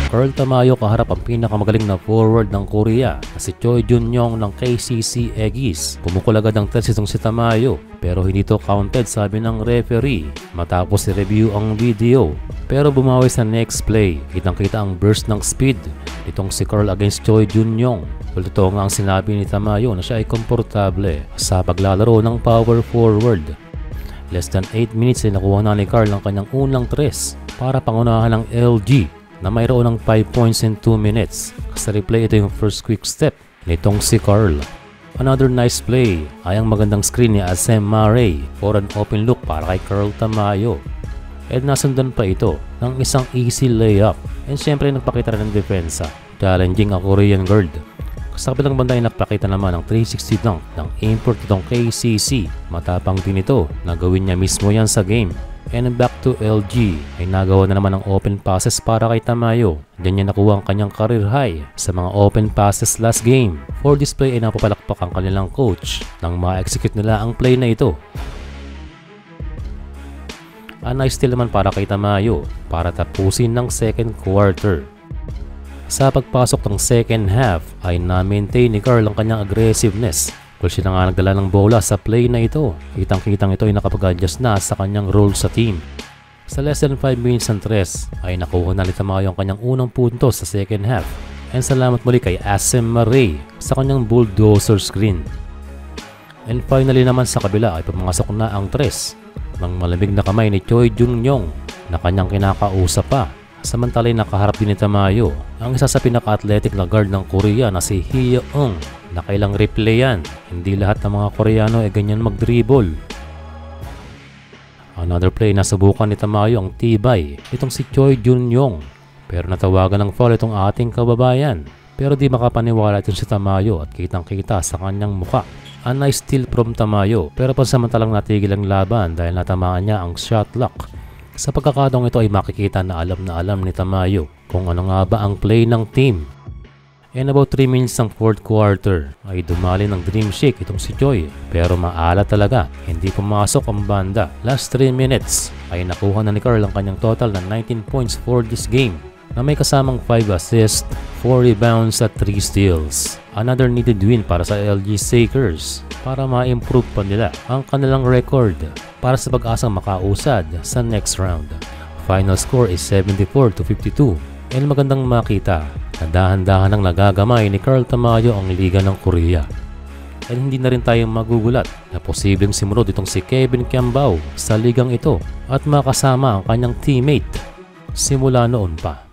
Carl Tamayo kaharap ang pinakamagaling na forward ng Korea na si Choi Jun-yong ng KCC Aegis. Pumukol agad ang test itong si Tamayo pero hindi to counted sabi ng referee matapos i-review ang video. Pero bumawi sa next play, kitang-kita ang burst ng speed nitong si Carl against Choi Jun-yong. Totoo nga ang sinabi ni Tamayo na siya ay komportable sa paglalaro ng power forward. Less than 8 minutes ay nakuha na ni Carl ang kanyang unang tres para pangunahan ng LG na mayroon ng 5 points in 2 minutes. Sa replay, ito yung first quick step nitong si Carl. Another nice play ay ang magandang screen ni Asem Murray for an open look para kay Carl Tamayo. At nasundan pa ito ng isang easy layup. And syempre nagpakita rin ng depensa, challenging ang Korean guard. Sa kabilang banda ay nagpakita naman ng 360 dunk ng import itong KCC. Matapang din ito na gawin niya mismo yan sa game. And back to LG ay nagawa na naman ng open passes para kay Tamayo. Diyan niya nakuha ang kanyang career high sa mga open passes last game. For this play ay napapalakpak ang kanilang coach nang ma-execute nila ang play na ito. A nice steal naman para kay Tamayo para tapusin ng second quarter. Sa pagpasok ng second half ay na-maintain ni Carl ang kanyang aggressiveness. Kung siya na nga nagdala ng bola sa play na ito, kitang-kitang ito ay nakapag-adjust na sa kanyang role sa team. Sa less than 5 minutes ng tres ay nakuha na ni Tamayo ang kanyang unang puntos sa second half. And salamat muli kay Asem Murray sa kanyang bulldozer screen. And finally naman sa kabila ay pumasok na ang tres ng malamig na kamay ni Choi Jun-yong na kanyang kinakausap pa. Samantalay nakaharap din ni Tamayo ang isa sa pinaka-athletic na guard ng Korea na si Hye-eung. Nakailang replay yan. Hindi lahat ng mga Koreano ay ganyan mag-dribble. Another play na subukan ni Tamayo ang tibay itong si Choi Jun-yong. Pero natawagan ng foul itong ating kababayan. Pero di makapaniwala itong si Tamayo at kitang-kita sa kanyang muka. A nice steal from Tamayo pero pansamantalang natigil ang laban dahil natamaan niya ang shot clock. Sa pagkakataong ito ay makikita na alam ni Tamayo kung ano nga ba ang play ng team. And about 3 minutes ng fourth quarter ay dumali ng dream shake itong si Choi. Pero maala talaga, hindi pumasok ang banda. Last 3 minutes ay nakuha na ni Carl ang kanyang total na 19 points for this game na may kasamang 5 assists, 4 rebounds at 3 steals. Another needed win para sa LG Sakers para ma-improve pa nila ang kanilang record para sa pag-asang makausad sa next round. Final score is 74-52 and magandang makita na dahan-dahan ang nagagamay ni Carl Tamayo ang liga ng Korea. At hindi na rin tayo magugulat na posibleng simunod itong si Kevin Kiambao sa ligang ito at makasama ang kanyang teammate simula noon pa.